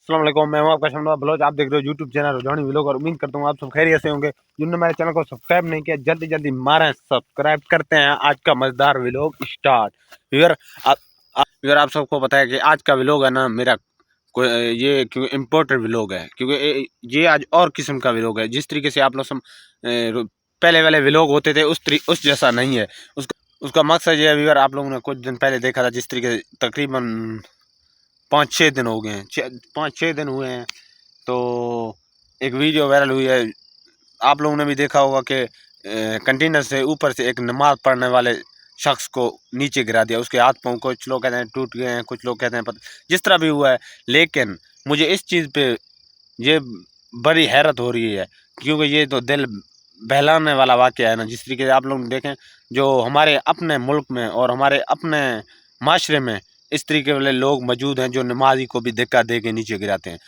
अस्सलाम वालेकुम, मैं हूं आपका शमना बलोच। आप देख रहे हो यूट्यूब चैनल रुझानी व्लॉग और उम्मीद करता हूं आप सब खैरियत से होंगे। जिन्होंने मेरे चैनल को सब्सक्राइब नहीं किया जल्दी जल्दी मारें सब्सक्राइब। करते हैं आज का मजेदार व्लॉग स्टार्ट। फिर आप सबको पता है कि आज का व्लॉग है ना मेरा ये क्योंकि इम्पोर्टेंट व्लॉग है, क्योंकि ये आज और किस्म का व्लॉग है। जिस तरीके से आप लोग सब पहले वाले व्लॉग होते थे उस जैसा नहीं है। उसका मकसद ये है व्यूअर, आप लोगों ने कुछ दिन पहले देखा था जिस तरीके से तकरीबन 5-6 दिन हो गए हैं, 5-6 दिन हुए हैं, तो एक वीडियो वायरल हुई है। आप लोगों ने भी देखा होगा कि कंटेनर से ऊपर से एक नमाज पढ़ने वाले शख्स को नीचे गिरा दिया। उसके हाथ पाँव कुछ लोग कहते हैं टूट गए हैं, कुछ लोग कहते हैं जिस तरह भी हुआ है। लेकिन मुझे इस चीज़ पे ये बड़ी हैरत हो रही है, क्योंकि ये तो दिल बहलाने वाला वाक़या है ना। जिस तरीके से आप लोग देखें, जो हमारे अपने मुल्क में और हमारे अपने माशरे में इस तरीके वाले लोग मौजूद हैं जो नमाजी को भी धक्का दे के नीचे गिराते हैं।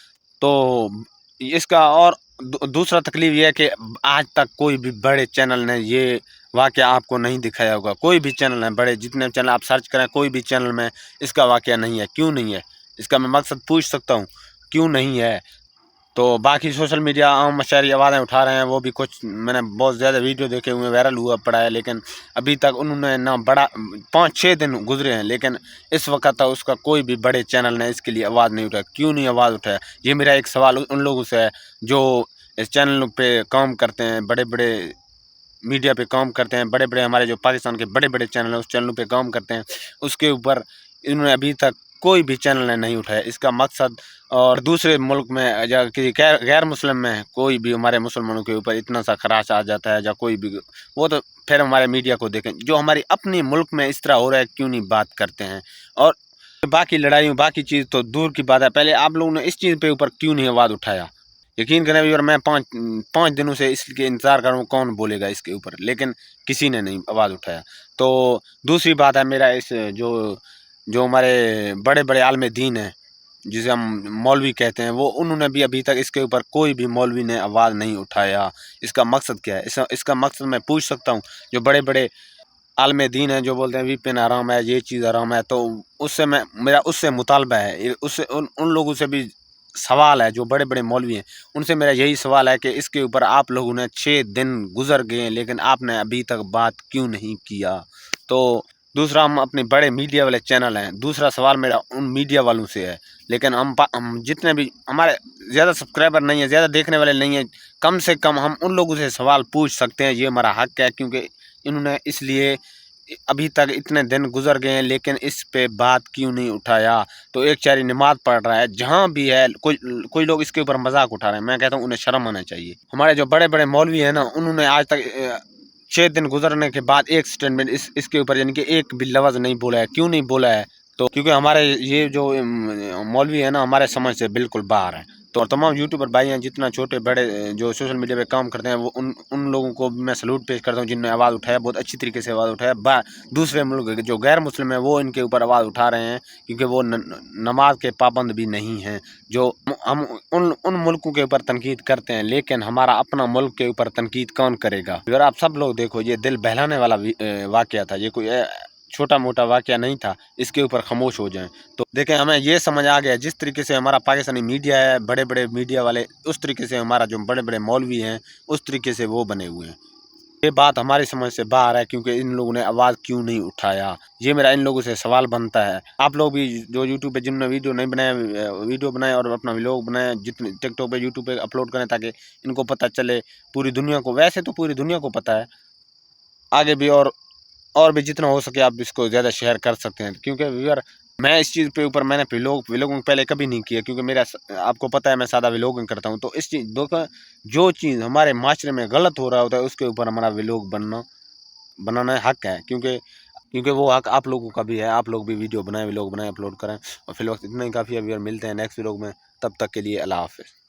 तो इसका और दूसरा तकलीफ ये है कि आज तक कोई भी बड़े चैनल ने ये वाक़या आपको नहीं दिखाया होगा। कोई भी चैनल है, बड़े जितने चैनल आप सर्च करें, कोई भी चैनल में इसका वाक़या नहीं है। क्यों नहीं है? इसका मैं मकसद पूछ सकता हूँ, क्यों नहीं है? तो बाकी सोशल मीडिया आम शहरी आवाज़ें उठा रहे हैं, वो भी कुछ मैंने बहुत ज़्यादा वीडियो देखे हुए वायरल हुआ पड़ा है, लेकिन अभी तक उन्होंने ना बड़ा 5-6 दिन गुजरे हैं, लेकिन इस वक्त तक उसका कोई भी बड़े चैनल ने इसके लिए आवाज़ नहीं उठाया। क्यों नहीं आवाज़ उठाया? ये मेरा एक सवाल उन लोगों से है जो इस चैनल पे काम करते हैं, बड़े बड़े मीडिया पे काम करते हैं, बड़े बड़े हमारे जो पाकिस्तान के बड़े बड़े चैनल हैं उस चैनलों पे काम करते हैं। उसके ऊपर इन्होंने अभी तक कोई भी चैनल ने नहीं उठाया। इसका मकसद, और दूसरे मुल्क में या किसी गैर मुस्लिम में कोई भी हमारे मुसलमानों के ऊपर इतना सा खराश आ जाता है या कोई भी, वो तो फिर हमारे मीडिया को देखें। जो हमारी अपनी मुल्क में इस तरह हो रहा है, क्यों नहीं बात करते हैं? और बाकी लड़ाइयों बाकी चीज़ तो दूर की बात है, पहले आप लोगों ने इस चीज़ पे ऊपर क्यों नहीं आवाज़ उठाया? यकीन करें भी, और मैं पाँच दिनों से इसके इंतज़ार कर रहा हूँ कौन बोलेगा इसके ऊपर, लेकिन किसी ने नहीं आवाज़ उठाया। तो दूसरी बात है मेरा इस जो हमारे बड़े बड़े आलिम दीन हैं जिसे हम मौलवी कहते हैं, वो उन्होंने भी अभी तक इसके ऊपर कोई भी मौलवी ने आवाज़ नहीं उठाया। इसका मकसद क्या है? इसका मकसद मैं पूछ सकता हूँ। जो बड़े बड़े आलिम दीन हैं जो बोलते हैं वीपीएन हराम है, ये चीज़ हराम है, तो उससे मेरा उससे मुतालबा है, उससे उन लोगों से भी सवाल है जो बड़े बड़े मौलवी हैं, उनसे मेरा यही सवाल है कि इसके ऊपर आप लोगों ने 6 दिन गुजर गए लेकिन आपने अभी तक बात क्यों नहीं किया? तो दूसरा, हम अपने बड़े मीडिया वाले चैनल हैं, दूसरा सवाल मेरा उन मीडिया वालों से है, लेकिन हम जितने भी हमारे ज़्यादा सब्सक्राइबर नहीं है, ज़्यादा देखने वाले नहीं हैं, कम से कम हम उन लोगों से सवाल पूछ सकते हैं। ये हमारा हक़ है, क्योंकि इन्होंने इसलिए अभी तक इतने दिन गुजर गए हैं लेकिन इस पे बात क्यों नहीं उठाया? तो एक चारी नमाज पढ़ रहा है, जहाँ भी है कोई लोग इसके ऊपर मजाक उठा रहे हैं। मैं कहता हूँ उन्हें शर्म आना चाहिए। हमारे जो बड़े बड़े मौलवी हैं ना, उन्होंने आज तक 6 दिन गुजरने के बाद एक स्टेटमेंट इसके ऊपर यानी कि एक भी लफ्ज़ नहीं बोला है। क्यों नहीं बोला है? तो क्योंकि हमारे ये जो मौलवी है ना, हमारे समझ से बिल्कुल बाहर है। तो तमाम यूट्यूबर भाई हैं जितना छोटे बड़े जो सोशल मीडिया पे काम करते हैं, वो उन लोगों को मैं सैल्यूट पेश करता हूँ जिनने आवाज़ उठाया, बहुत अच्छी तरीके से आवाज़ उठाया। दूसरे मुल्क जो गैर मुस्लिम है वो इनके ऊपर आवाज़ उठा रहे हैं, क्योंकि वो नमाज के पाबंद भी नहीं हैं। जो हम उन मुल्कों के ऊपर तनकीद करते हैं, लेकिन हमारा अपना मुल्क के ऊपर तनकीद कौन करेगा? अगर आप सब लोग देखो, ये दिल बहलाने वाला वाक़या था, ये कोई छोटा मोटा वाक़या नहीं था। इसके ऊपर खामोश हो जाएं। तो देखें, हमें ये समझ आ गया जिस तरीके से हमारा पाकिस्तानी मीडिया है, बड़े बड़े मीडिया वाले, उस तरीके से हमारा जो बड़े बड़े मौलवी हैं उस तरीके से वो बने हुए हैं। ये बात हमारी समझ से बाहर है, क्योंकि इन लोगों ने आवाज़ क्यों नहीं उठाया? ये मेरा इन लोगों से सवाल बनता है। आप लोग भी जो यूट्यूब पे जिन्होंने वीडियो नहीं बनाया, वीडियो बनाए और अपना व्लॉग बनाए, जितने टिकटॉक पे यूट्यूब पे अपलोड करें ताकि इनको पता चले, पूरी दुनिया को। वैसे तो पूरी दुनिया को पता है, आगे भी और भी जितना हो सके आप इसको ज़्यादा शेयर कर सकते हैं। क्योंकि व्यूअर, मैं इस चीज़ पे ऊपर मैंने व्लॉगिंग पहले कभी नहीं किया, क्योंकि मेरा आपको पता है मैं सादा व्लॉगिंग करता हूँ। तो इस चीज़ जो चीज़ हमारे माशरे में गलत हो रहा होता है उसके ऊपर हमारा व्लॉग बनाना हक़ है, क्योंकि वो हक़ आप लोगों का भी है। आप लोग भी वीडियो बनाएं, व्लॉग बनाएं, अपलोड करें। और फिर वक्त इतना ही काफ़ी है व्यूअर, मिलते हैं नेक्स्ट व्लॉग में। तब तक के लिए अल्लाह हाफ़िज़।